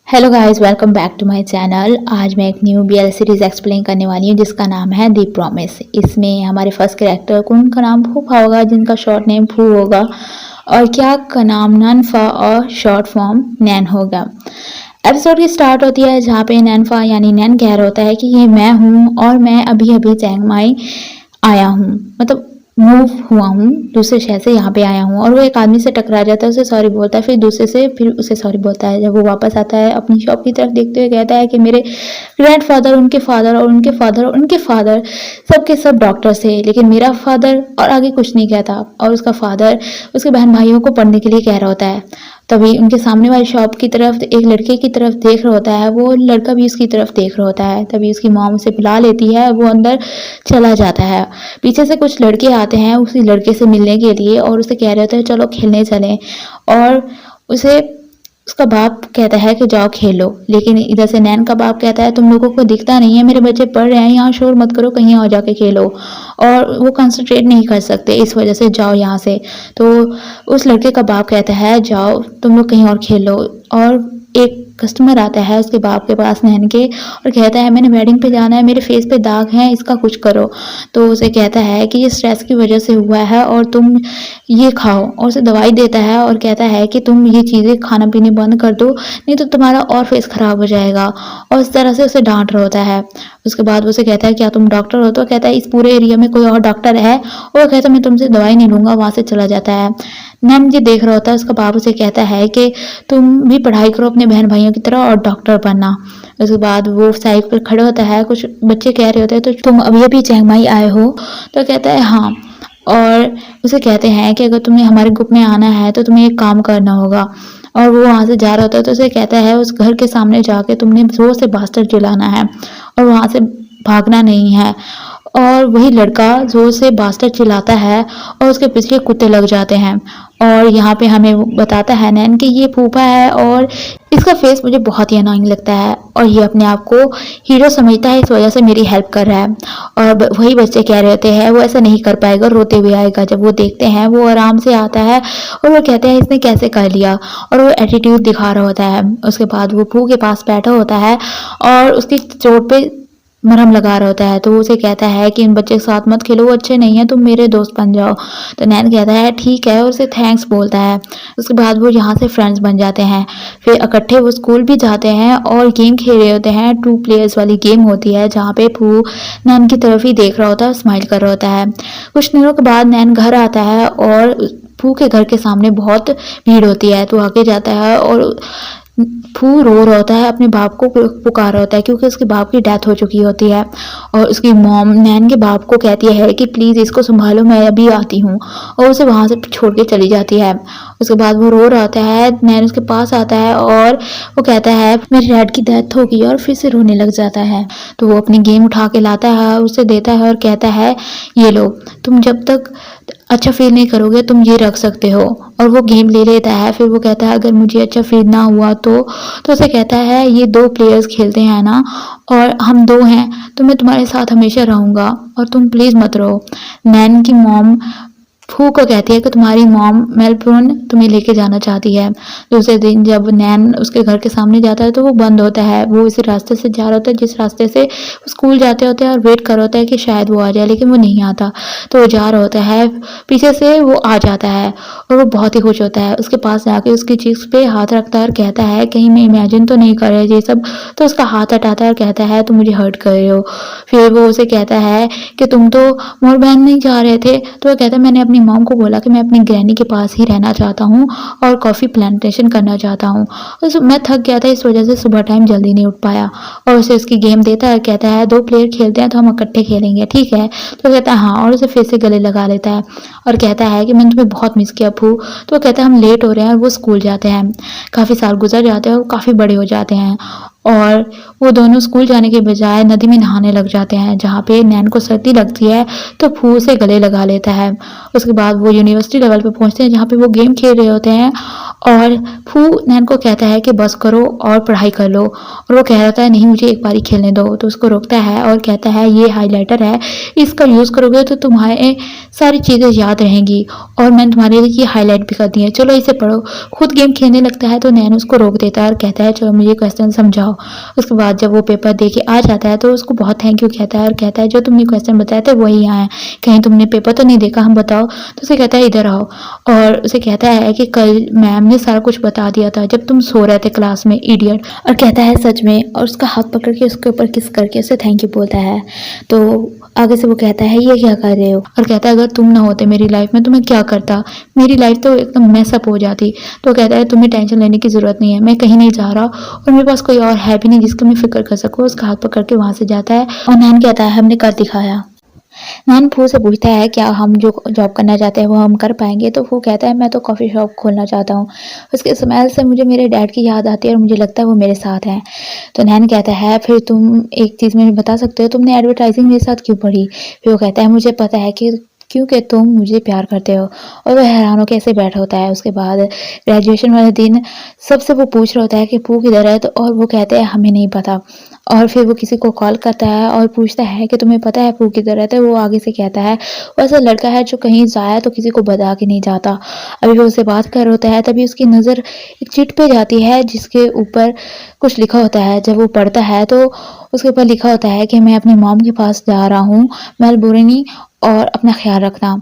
Hello guys, welcome back to my channel. आज मैं एक न्यू बीएल सीरीज एक्सप्लेन करने वाली हूँ जिसका नाम है दी प्रॉमिस। इसमें हमारे फर्स्ट कैरेक्टर कौन का नाम फूफा होगा, जिनका शॉर्ट नेम फू होगा, और क्या का नाम ननफा और शॉर्ट फॉर्म नैन होगा। एपिसोड की स्टार्ट होती है जहाँ पे नैनफा यानी नैन कह रहा होता है कि ये मैं हूँ और मैं अभी अभी चैंग माई आया हूँ, मतलब मूव हुआ हूँ, दूसरे शहर से यहाँ पे आया हूँ। और वो एक आदमी से टकरा जाता है, उसे सॉरी बोलता है, फिर दूसरे से फिर उसे सॉरी बोलता है। जब वो वापस आता है अपनी शॉप की तरफ देखते हुए कहता है कि मेरे ग्रैंडफादर, उनके फादर और उनके फादर और उनके फादर सबके सब डॉक्टर्स थे, लेकिन मेरा फादर, और आगे कुछ नहीं कहता। और उसका फादर उसके बहन भाइयों को पढ़ने के लिए कह रहा होता है। तभी उनके सामने वाली शॉप की तरफ एक लड़के की तरफ देख रहा होता है, वो लड़का भी उसकी तरफ देख रहा होता है। तभी उसकी मॉम उसे बुला लेती है, वो अंदर चला जाता है। पीछे से कुछ लड़के आते हैं उसी लड़के से मिलने के लिए और उसे कह रहे होते हैं चलो खेलने चलें। और उसे उसका बाप कहता है कि जाओ खेलो, लेकिन इधर से नैन का बाप कहता है तुम लोगों को दिखता नहीं है, मेरे बच्चे पढ़ रहे हैं, यहाँ शोर मत करो, कहीं और जाके खेलो। और वो कंसंट्रेट नहीं कर सकते, इस वजह से जाओ यहाँ से। तो उस लड़के का बाप कहता है जाओ तुम लोग कहीं और खेलो। और एक कस्टमर आता है उसके बाप के पास नैन के और कहता है मैंने वेडिंग पे जाना है, मेरे फेस पे दाग हैं, इसका कुछ करो। तो उसे कहता है कि ये स्ट्रेस की वजह से हुआ है और तुम ये खाओ, और उसे दवाई देता है और कहता है कि तुम ये चीज़ें खाना पीने बंद कर दो, नहीं तो तुम्हारा और फेस खराब हो जाएगा। और इस तरह से उसे डांट रहा होता है। उसके बाद वो उसे कहता है क्या तुम डॉक्टर हो? तो कहता है इस पूरे एरिया में कोई और डॉक्टर है? और वो कहता है मैं तुमसे दवाई नहीं लूंगा, वहां से चला जाता है। नैन जी देख रहा होता है, उसका बाप उसे कहता है कि तुम भी पढ़ाई करो अपने बहन भाइयों की तरह और डॉक्टर बनना। उसके बाद वो साइड पर खड़े होता है, कुछ बच्चे कह रहे होते हैं तो तुम अभी अभी चिंग माई आए हो? तो कहता है हाँ। और उसे कहते हैं कि अगर तुम्हें हमारे ग्रुप में आना है तो तुम्हें एक काम करना होगा। और वो वहां से जा रहा होता है तो उसे कहता है उस घर के सामने जाके तुमने जोर से बास्टर चिल्लाना है और वहां से भागना नहीं है। और वही लड़का जोर से बास्टर चिल्लाता है और उसके पीछे कुत्ते लग जाते हैं। और यहाँ पे हमें बताता है नैन कि ये फूफा है और इसका फेस मुझे बहुत ही अनोइंग लगता है और ये अपने आप को हीरो समझता है, इस वजह से मेरी हेल्प कर रहा है। और वही बच्चे कह रहे होते हैं वो ऐसा नहीं कर पाएगा, रोते हुए आएगा। जब वो देखते हैं वो आराम से आता है और वो कहते हैं इसने कैसे कर लिया, और वो एटीट्यूड दिखा रहा होता है। उसके बाद वो फू के पास बैठा होता है और उसकी चोट पे मरहम लगा रहा होता है। तो वो उसे कहता है कि इन बच्चे के साथ मत खेलो, वो अच्छे नहीं है, तुम मेरे दोस्त बन जाओ। तो नैन कहता है ठीक है और उसे थैंक्स बोलता है। उसके बाद वो यहाँ से फ्रेंड्स बन जाते हैं। फिर इकट्ठे वो स्कूल भी जाते हैं और गेम खेल रहे होते हैं। 2 प्लेयर्स वाली गेम होती है जहाँ पे फू नैन की तरफ ही देख रहा होता है, स्माइल कर रहा होता है। कुछ दिनों के बाद नैन घर आता है और फू के घर के सामने बहुत भीड़ होती है। तो आगे जाता है और फू रो रहा होता है, अपने बाप को पुकार रहा होता है क्योंकि उसके बाप की डेथ हो चुकी होती है। और उसकी मॉम नैन के बाप को कहती है कि प्लीज़ इसको संभालो, मैं अभी आती हूँ, और उसे वहाँ से छोड़ के चली जाती है। उसके बाद वो रो रहा होता है, नैन उसके पास आता है और वो कहता है मेरे डैड की डेथ हो गई, और फिर से रोने लग जाता है। तो वो अपनी गेम उठा के लाता है, उसे देता है और कहता है ये लो, तुम जब तक अच्छा फील नहीं करोगे तुम ये रख सकते हो। और वो गेम ले लेता है। फिर वो कहता है अगर मुझे अच्छा फील ना हुआ तो उसे कहता है ये 2 प्लेयर्स खेलते हैं ना, और हम 2 हैं, तो मैं तुम्हारे साथ हमेशा रहूंगा और तुम प्लीज़ मत रहो। नैन की मॉम फू को कहती है कि तुम्हारी मॉम मेलबोर्न तुम्हें लेके जाना चाहती है। दूसरे दिन जब नैन उसके घर के सामने जाता है तो वो बंद होता है। वो इसी रास्ते से जा रहा होता है जिस रास्ते से स्कूल जाते होते हैं और वेट कर रहा होता है कि शायद वो आ जाए, लेकिन वो नहीं आता। तो वो जा रहा होता है, पीछे से वो आ जाता है और वो बहुत ही खुश होता है। उसके पास जाके उसकी चीज पे हाथ रखता है और कहता है कहीं मैं इमेजिन तो नहीं कर रहा है ये सब। तो उसका हाथ हटाता है और कहता है तुम मुझे हर्ट कर रहे हो। फिर वो उसे कहता है कि तुम तो मोर बहन नहीं जा रहे थे। तो वो कहता है मैंने अपनी मॉम को बोला कि मैं अपनी ग्रैनी के पास ही रहना चाहता हूँ और कॉफ़ी प्लांटेशन करना चाहता हूँ। मैं थक गया था, इस वजह से सुबह टाइम जल्दी नहीं उठ पाया। और उसे उसकी गेम देता है, कहता है 2 प्लेयर खेलते हैं तो हम इकट्ठे खेलेंगे, ठीक है? तो कहता है हाँ, और उसे फिर से गले लगा लेता है और कहता है कि मैंने तुम्हें बहुत मिस किया फू। तो वो कहता है हम लेट हो रहे हैं, और वो स्कूल जाते हैं। काफ़ी साल गुजर जाते हैं और काफ़ी बड़े हो जाते हैं और वो दोनों स्कूल जाने के बजाय नदी में नहाने लग जाते हैं। जहाँ पे नैन को सर्दी लगती है तो फू से गले लगा लेता है। उसके बाद वो यूनिवर्सिटी लेवल पे पहुंचते हैं जहाँ पे वो गेम खेल रहे होते हैं और फू नैन को कहता है कि बस करो और पढ़ाई कर लो, और वो कह रहा है नहीं मुझे एक बारी खेलने दो। तो उसको रोकता है और कहता है ये हाइलाइटर है, इसका यूज़ करोगे तो तुम्हारे सारी चीज़ें याद रहेंगी, और मैंने तुम्हारे लिए ये हाईलाइट भी कर दी है, चलो इसे पढ़ो। खुद गेम खेलने लगता है तो नैन उसको रोक देता है और कहता है चलो मुझे क्वेश्चन समझाओ। उसके बाद जब वो पेपर दे के आ जाता है तो उसको बहुत थैंक यू कहता है और कहता है जो तुमने क्वेश्चन बताए थे वही यहाँ है, कहीं तुमने पेपर तो नहीं देखा, हम बताओ। तो उसे कहता है इधर आओ, और उसे कहता है कि कल मैम ने सारा कुछ बता दिया था जब तुम सो रहे थे क्लास में, इडियट। और कहता है सच में, और उसका हाथ पकड़ के उसके ऊपर किस करके उसे थैंक यू बोलता है। तो आगे से वो कहता है ये क्या कर रहे हो, और कहता है अगर तुम ना होते मेरी लाइफ में तो मैं क्या करता, मेरी लाइफ तो एकदम मैसअप हो जाती। तो कहता है तुम्हें टेंशन लेने की ज़रूरत नहीं है, मैं कहीं नहीं जा रहा और मेरे पास कोई और है भी नहीं जिसका मैं फिक्र कर सकूँ। उसका हाथ पकड़ के वहाँ से जाता है और नैन कहता है हमने कर दिखाया। नैन फू से पूछता है क्या हम जो जॉब करना चाहते हैं वो हम कर पाएंगे। तो फू कहता है मैं तो कॉफ़ी शॉप खोलना चाहता हूँ, उसके स्मेल से मुझे मेरे डैड की याद आती है और मुझे लगता है वो मेरे साथ हैं। तो नैन कहता है फिर तुम एक चीज़ मुझे बता सकते हो, तुमने एडवर्टाइजिंग मेरे साथ क्यों पढ़ी। फिर वो कहता है मुझे पता है कि क्योंकि तुम मुझे प्यार करते हो। और वह हैरान होकर ऐसे बैठा होता है। उसके बाद ग्रेजुएशन वाले दिन सबसे वो पूछ रहा होता है कि पू किधर है, तो और वो कहते हैं हमें नहीं पता। और फिर वो किसी को कॉल करता है और पूछता है कि तुम्हें पता है पू किधर रहता है। वो आगे से कहता है वो ऐसा लड़का है जो कहीं जाए तो किसी को बता के नहीं जाता। अभी वो उससे बात कर रहा होता है तभी उसकी नज़र एक चिट पे जाती है जिसके ऊपर कुछ लिखा होता है। जब वो पढ़ता है तो उसके ऊपर लिखा होता है कि मैं अपनी मॉम के पास जा रहा हूँ मेलबोर्न, और अपना ख्याल रखना।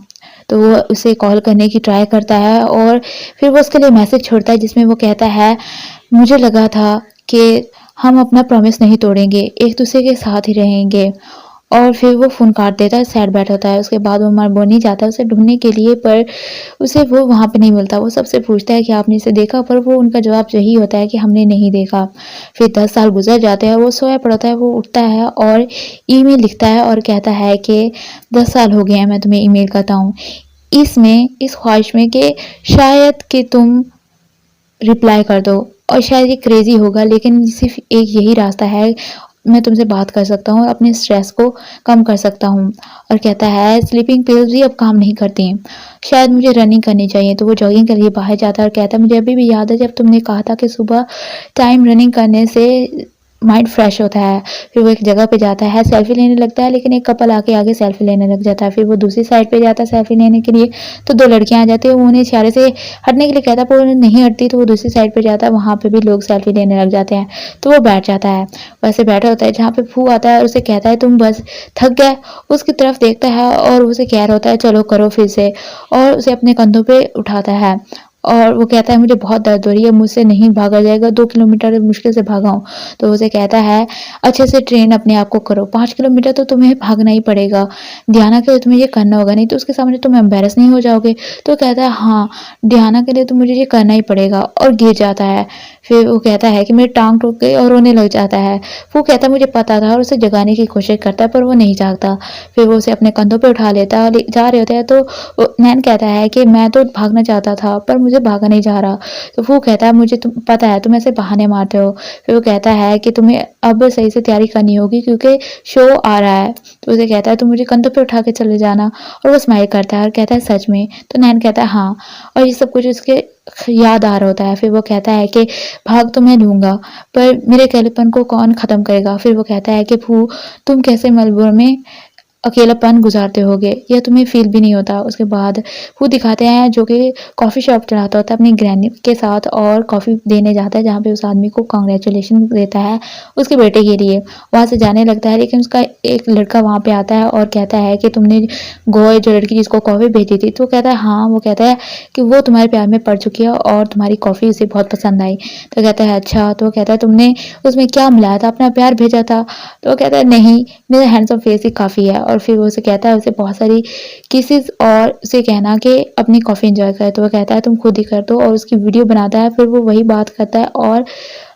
तो वो उसे कॉल करने की ट्राई करता है और फिर वो उसके लिए मैसेज छोड़ता है जिसमें वो कहता है मुझे लगा था कि हम अपना प्रॉमिस नहीं तोड़ेंगे, एक दूसरे के साथ ही रहेंगे। और फिर वो फ़ोन काट देता है, सैड बैठ होता है। उसके बाद वो मेलबोर्न जाता है उसे ढूंढने के लिए, पर उसे वो वहाँ पे नहीं मिलता। वो सबसे पूछता है कि आपने इसे देखा, पर वो उनका जवाब यही होता है कि हमने नहीं देखा। फिर 10 साल गुजर जाते हैं, वो सोया पड़ा होता है, वो उठता है और ईमेल लिखता है और कहता है कि 10 साल हो गए हैं मैं तुम्हें ईमेल करता हूँ, इसमें इस ख्वाहिश में कि शायद कि तुम रिप्लाई कर दो। और शायद ये क्रेजी होगा लेकिन सिर्फ एक यही रास्ता है, मैं तुमसे बात कर सकता हूँ और अपने स्ट्रेस को कम कर सकता हूँ। और कहता है स्लीपिंग पिल्स भी अब काम नहीं करती, शायद मुझे रनिंग करनी चाहिए। तो वो जॉगिंग के लिए बाहर जाता है और कहता है मुझे अभी भी याद है जब तुमने कहा था कि सुबह टाइम रनिंग करने से माइंड फ्रेश होता है। फिर वो एक जगह पे जाता है, सेल्फी लेने लगता है, लेकिन एक कपल आके आगे सेल्फी लेने लग जाता है। फिर वो दूसरी साइड पे जाता है सेल्फी लेने के लिए, तो 2 लड़कियां आ जाती है। वो उन्हें इशारे से हटने के लिए कहता है पर वो नहीं हटती, तो वो दूसरी साइड पे जाता है, वहाँ पे भी लोग सेल्फी लेने लग जाते हैं। तो वो बैठ जाता है, वैसे बैठा होता है जहाँ पे फू आता है और उसे कहता है तुम बस थक गए। उसकी तरफ देखता है और उसे कह रहा होता है चलो करो फिर से, और उसे अपने कंधों पे उठाता है। और वो कहता है मुझे बहुत दर्द हो रही है, मुझसे नहीं भागा जाएगा, 2 किलोमीटर मुश्किल से भागा हूँ। तो उसे कहता है अच्छे से ट्रेन अपने आप को करो, 5 किलोमीटर तो तुम्हें भागना ही पड़ेगा, डियाना के लिए तुम्हें ये करना होगा, नहीं तो उसके सामने तुम एम्बेरस नहीं हो जाओगे। तो कहता है हाँ डियाना के लिए तो मुझे ये करना ही पड़ेगा, और गिर जाता है। फिर वो कहता है कि मेरी टांग टूट गई और रोने लग जाता है। वो कहता है मुझे पता था, और उसे जगाने की कोशिश करता है पर वो नहीं जागता। फिर वो उसे अपने कंधों पे उठा लेता है और जा रहे होते हैं, तो नैन कहता है कि मैं तो भागना चाहता था पर मुझे भागा नहीं जा रहा। तो वो कहता है मुझे तुम पता है तुम ऐसे बहाने मारते हो। फिर वो कहता है कि तुम्हें अब सही से तैयारी करनी होगी क्योंकि शो आ रहा है। तो उसे कहता है तुम मुझे कंधों पे उठा के चले जाना, और वो स्माइल करता है और कहता है सच में। तो नैन कहता है हाँ, और ये सब कुछ उसके याद आ रहा होता है। फिर वो कहता है कि भाग तो मैं लूंगा पर मेरे अकेलेपन को कौन ख़त्म करेगा। फिर वो कहता है कि फू तुम कैसे मेलबोर्न में अकेलापन गुजारते होगे, यह तुम्हें फील भी नहीं होता। उसके बाद वो दिखाते हैं जो कि कॉफ़ी शॉप चलाता होता है अपनी ग्रैनी के साथ, और कॉफ़ी देने जाता है जहाँ पे उस आदमी को कांग्रेचुलेशन देता है उसके बेटे के लिए। वहाँ से जाने लगता है लेकिन उसका एक लड़का वहाँ पे आता है और कहता है कि तुमने गोए जो लड़की जिसको कॉफ़ी भेजी थी। तो कहता है हाँ, वो कहता है कि वो तुम्हारे प्यार में पड़ चुकी है और तुम्हारी कॉफ़ी उसे बहुत पसंद आई। तो कहता है अच्छा, तो कहता है तुमने उसमें क्या मिलाया था, अपना प्यार भेजा था। तो वो कहता है नहीं, मेरा हैंडसम फेस ही काफ़ी है। और फिर वो उसे कहता है उसे बहुत सारी किसेस और उसे कहना कि अपनी कॉफ़ी एंजॉय करे। तो वो कहता है तुम खुद ही कर दो, और उसकी वीडियो बनाता है। फिर वो वही बात करता है और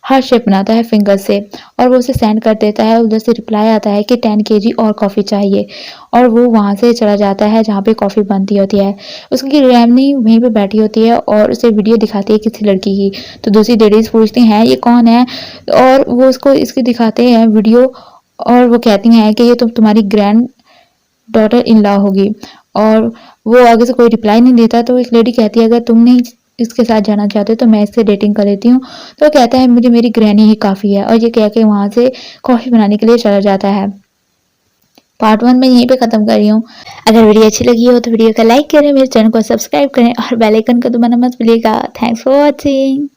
हार्ट शेप बनाता है फिंगर से, और वो उसे सेंड कर देता है। उधर से रिप्लाई आता है कि 10 केजी और कॉफ़ी चाहिए, और वो वहाँ से चला जाता है जहाँ पे कॉफ़ी बनती होती है। उसकी रैमनी वहीं पे बैठी होती है और उसे वीडियो दिखाती है किसी लड़की की। तो दूसरी लेडीज़ पूछती हैं ये कौन है, और वो उसको इसकी दिखाते हैं वीडियो, और वो कहती हैं कि ये तो तुम्हारी ग्रैंड डॉटर इन लॉ होगी। और वो आगे से कोई रिप्लाई नहीं देता। तो एक लेडी कहती है अगर तुम नहीं इसके साथ जाना चाहते हो तो मैं इससे डेटिंग कर लेती हूँ। तो कहता है मुझे मेरी ग्रैनी ही काफ़ी है, और ये कह के वहाँ से कॉफ़ी बनाने के लिए चला जाता है। पार्ट 1 मैं यहीं पे ख़त्म कर रही हूँ। अगर वीडियो अच्छी लगी हो तो वीडियो को लाइक करें, मेरे चैनल को सब्सक्राइब करें और बेल आइकन को दबाना मत भूलिएगा। Thanks for watching.